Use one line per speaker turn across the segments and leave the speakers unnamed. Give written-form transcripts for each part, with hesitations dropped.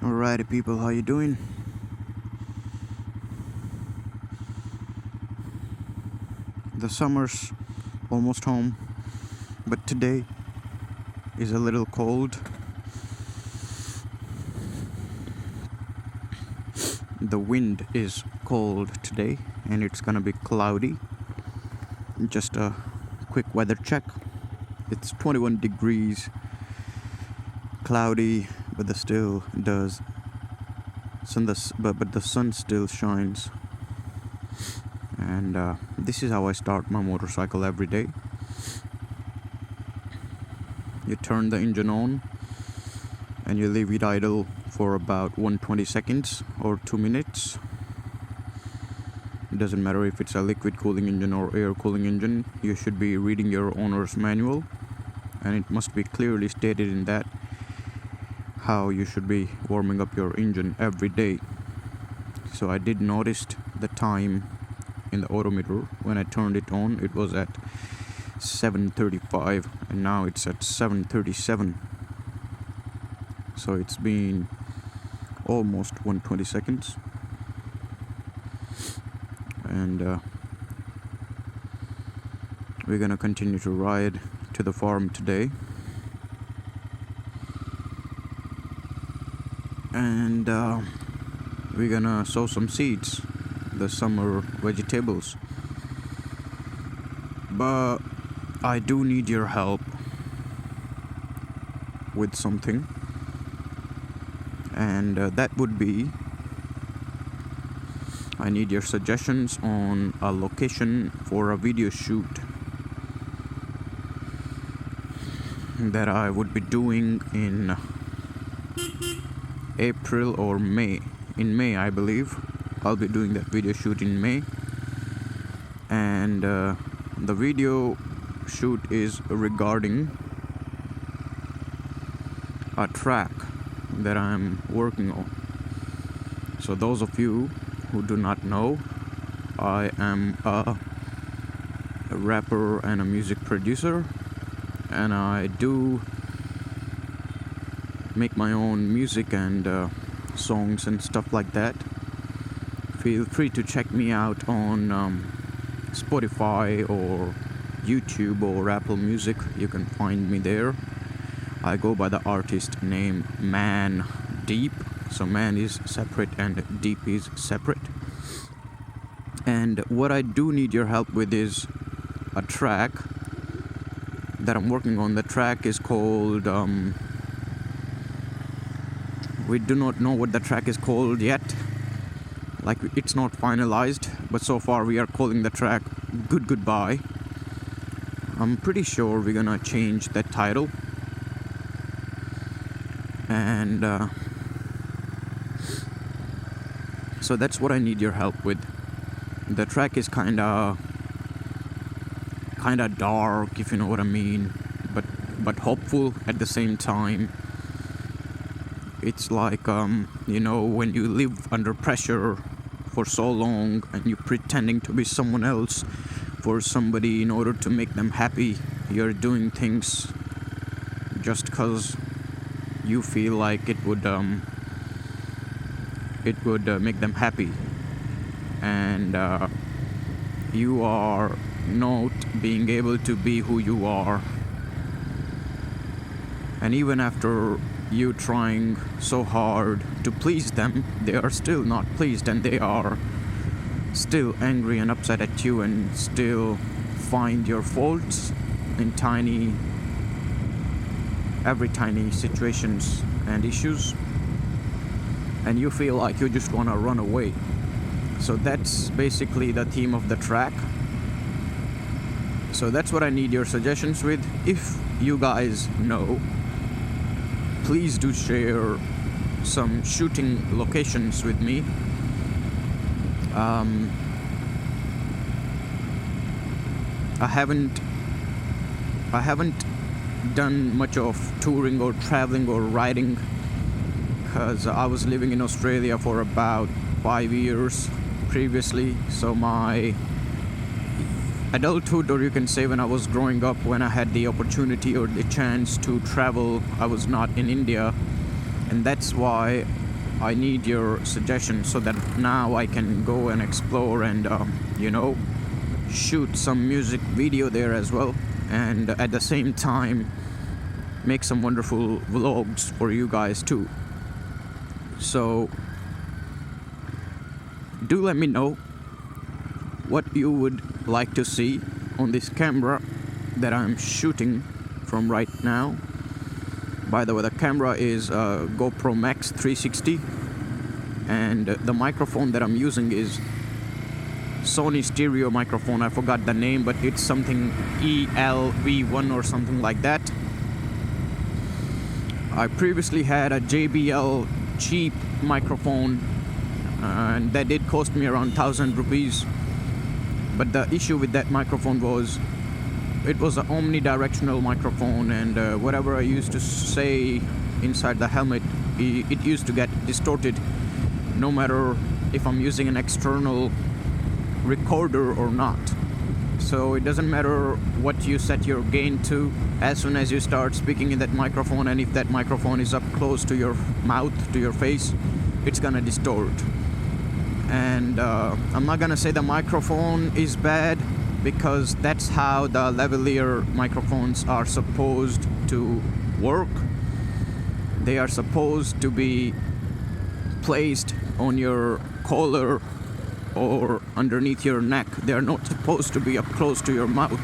Alrighty people, how you doing? The summer's almost home, but today is a little cold. The wind is cold today and it's gonna be cloudy. Just a quick weather check. It's 21 degrees, cloudy, but the sun still shines. And this is how I start my motorcycle every day. You turn the engine on and you leave it idle for about 120 seconds or 2 minutes. It doesn't matter if it's a liquid cooling engine or air cooling engine. You should be reading your owner's manual, and it must be clearly stated in that how you should be warming up your engine every day. So I did notice the time in the odometer. When I turned it on, it was at 7:35 and now it's at 7:37. So it's been almost 120 seconds. And we're gonna continue to ride to the farm today. And we're gonna sow some seeds, the summer vegetables. But I do need your help with something, and that would be, I need your suggestions on a location for a video shoot that I would be doing in April or May. In May, I believe. I'll be doing that video shoot in May. And the video shoot is regarding a track that I'm working on. So those of you who do not know, I am a rapper and a music producer, and I do make my own music and songs and stuff like that. Feel free to check me out on Spotify or YouTube or Apple Music. You can find me there. I go by the artist name Man Deep. So Man is separate and Deep is separate. And what I do need your help with is a track that I'm working on. The track is called we do not know what the track is called yet. Like, it's not finalized, but so far we are calling the track Goodbye. I'm pretty sure we're gonna change that title. And so that's what I need your help with. The track is kinda dark, if you know what I mean, but hopeful at the same time. It's like when you live under pressure for so long and you're pretending to be someone else for somebody in order to make them happy. You're doing things just because you feel like it would make them happy, and you are not being able to be who you are. And even after you trying so hard to please them, they are still not pleased, and they are still angry and upset at you, and still find your faults in every tiny situations and issues, and you feel like you just want to run away. So that's basically the theme of the track. So that's what I need your suggestions with. If you guys know, please do share some shooting locations with me. I haven't done much of touring or traveling or riding, because I was living in Australia for about 5 years previously. So my adulthood, or you can say when I was growing up, when I had the opportunity or the chance to travel, I was not in India. And that's why I need your suggestions so that now I can go and explore and shoot some music video there as well, and at the same time make some wonderful vlogs for you guys too. So do let me know what you would like to see on this camera that I'm shooting from right now. By the way, the camera is a GoPro Max 360, and the microphone that I'm using is Sony stereo microphone. I forgot the name, but it's something ELV1 or something like that. I previously had a JBL cheap microphone, and that did cost me around 1,000 rupees. But the issue with that microphone was it was an omnidirectional microphone, and whatever I used to say inside the helmet, it used to get distorted no matter if I'm using an external recorder or not. So it doesn't matter what you set your gain to, as soon as you start speaking in that microphone, and if that microphone is up close to your mouth, to your face, it's gonna distort. And I'm not gonna say the microphone is bad, because that's how the lavalier microphones are supposed to work. They are supposed to be placed on your collar or underneath your neck. They are not supposed to be up close to your mouth.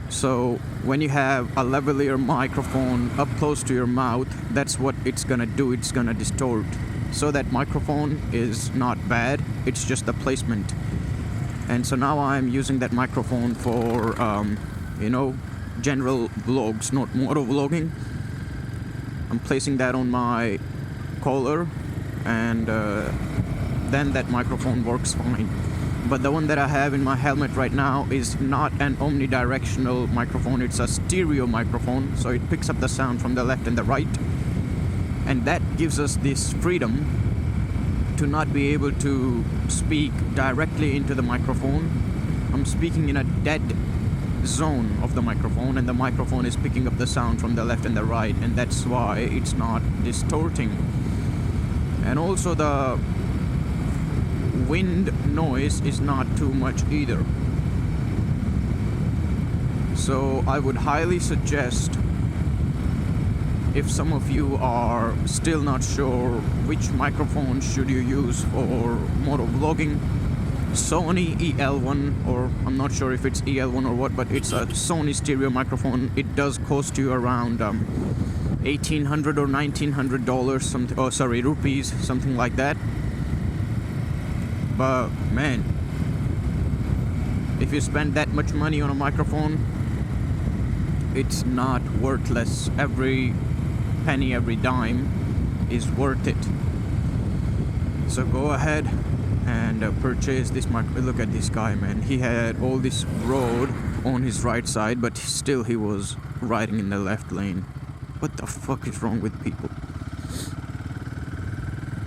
So when you have a lavalier microphone up close to your mouth, that's what it's gonna do. It's gonna distort. So that microphone is not bad, it's just the placement. And so now I'm using that microphone for general vlogs, not motovlogging. I'm placing that on my collar, and then that microphone works fine. But the one that I have in my helmet right now is not an omnidirectional microphone, it's a stereo microphone, so it picks up the sound from the left and the right, and that gives us this freedom to not be able to speak directly into the microphone. I'm speaking in a dead zone of the microphone, and the microphone is picking up the sound from the left and the right, and that's why it's not distorting. And also the wind noise is not too much either. So I would highly suggest, if some of you are still not sure which microphone should you use for motovlogging, Sony EL1, or I'm not sure if it's EL1 or what, but it's a Sony stereo microphone. It does cost you around $1,800 or $1,900, something. Oh, sorry, rupees, something like that. But man, if you spend that much money on a microphone, it's not worthless. Every penny, every dime is worth it. So go ahead and purchase this micro. Look at this guy, man. He had all this road on his right side, but still he was riding in the left lane. What the fuck is wrong with people?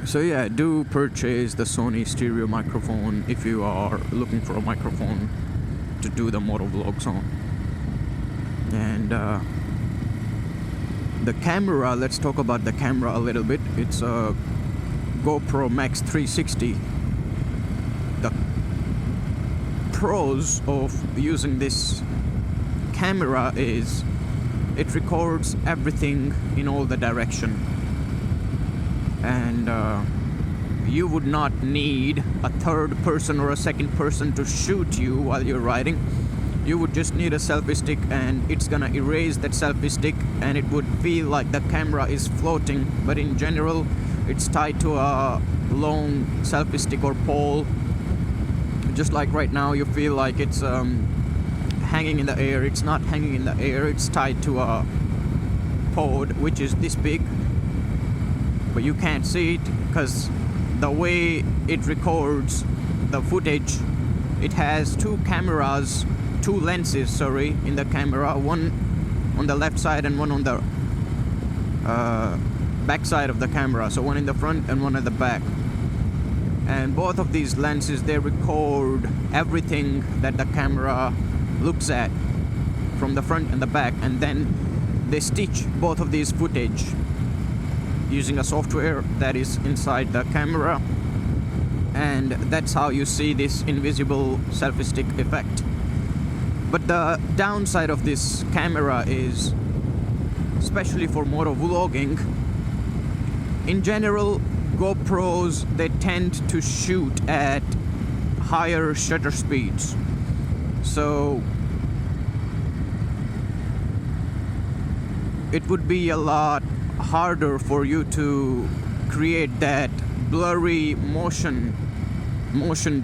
So yeah, do purchase the Sony stereo microphone if you are looking for a microphone to do the motovlogs on. And the camera, let's talk about the camera a little bit. It's a GoPro Max 360. The pros of using this camera is it records everything in all the direction, and you would not need a third person or a second person to shoot you while you're riding. You would just need a selfie stick, and it's gonna erase that selfie stick, and it would feel like the camera is floating, but in general it's tied to a long selfie stick or pole. Just like right now, you feel like it's hanging in the air. It's not hanging in the air, it's tied to a pod which is this big, but you can't see it because the way it records the footage, it has two lenses in the camera, one on the left side and one on the back side of the camera, so one in the front and one at the back. And both of these lenses, they record everything that the camera looks at from the front and the back, and then they stitch both of these footage using a software that is inside the camera, and that's how you see this invisible selfie stick effect. But the downside of this camera is, especially for motovlogging, in general, GoPros, they tend to shoot at higher shutter speeds. So it would be a lot harder for you to create that blurry motion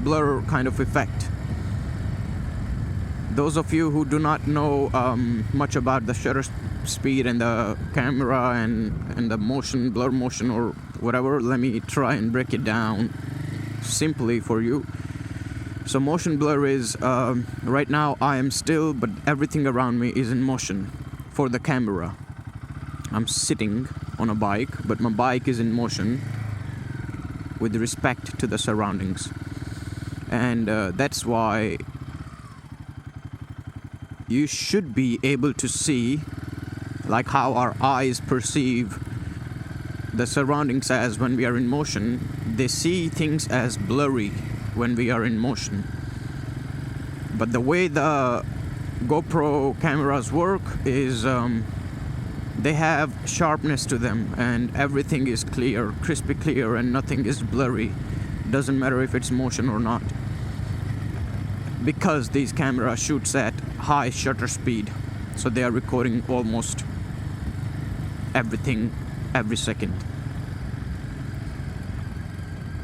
blur kind of effect. Those of you who do not know much about the shutter speed and the camera and the blur motion or whatever, let me try and break it down simply for you. So motion blur is, right now I am still, but everything around me is in motion for the camera. I'm sitting on a bike, but my bike is in motion with respect to the surroundings. And that's why you should be able to see, like how our eyes perceive the surroundings as when we are in motion. They see things as blurry when we are in motion. But the way the GoPro cameras work is they have sharpness to them, and everything is clear, crispy clear, and nothing is blurry. Doesn't matter if it's motion or not, because these cameras shoots at high shutter speed, so they are recording almost everything every second.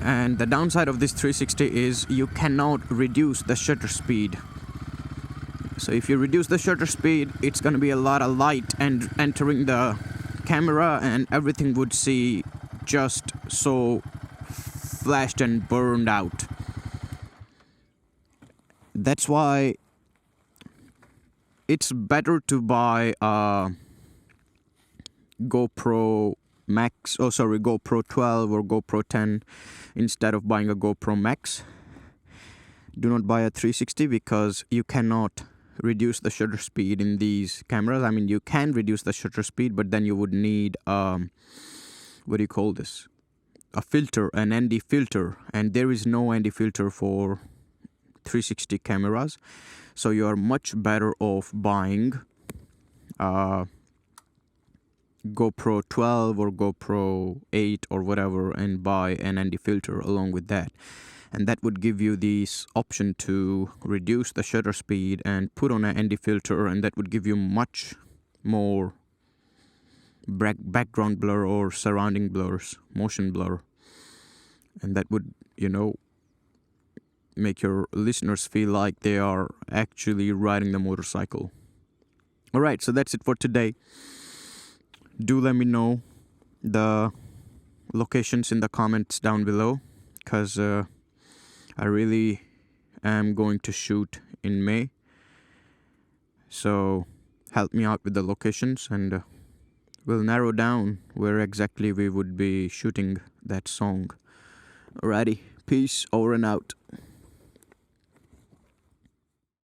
And the downside of this 360 is you cannot reduce the shutter speed. So if you reduce the shutter speed, it's going to be a lot of light and entering the camera, and everything would see just so flashed and burned out. That's why it's better to buy a GoPro 12 or GoPro 10 instead of buying a GoPro Max. Do not buy a 360 because you cannot reduce the shutter speed in these cameras. I mean, you can reduce the shutter speed, but then you would need a filter, an ND filter, and there is no ND filter for 360 cameras. So you are much better off buying GoPro 12 or GoPro 8 or whatever, and buy an ND filter along with that. And that would give you this option to reduce the shutter speed and put on an ND filter, and that would give you much more background blur or surrounding blurs, motion blur. And that would, make your listeners feel like they are actually riding the motorcycle. Alright, so that's it for today. Do let me know the locations in the comments down below, because I really am going to shoot in May. So help me out with the locations, and we'll narrow down where exactly we would be shooting that song. Alrighty, peace, over and out.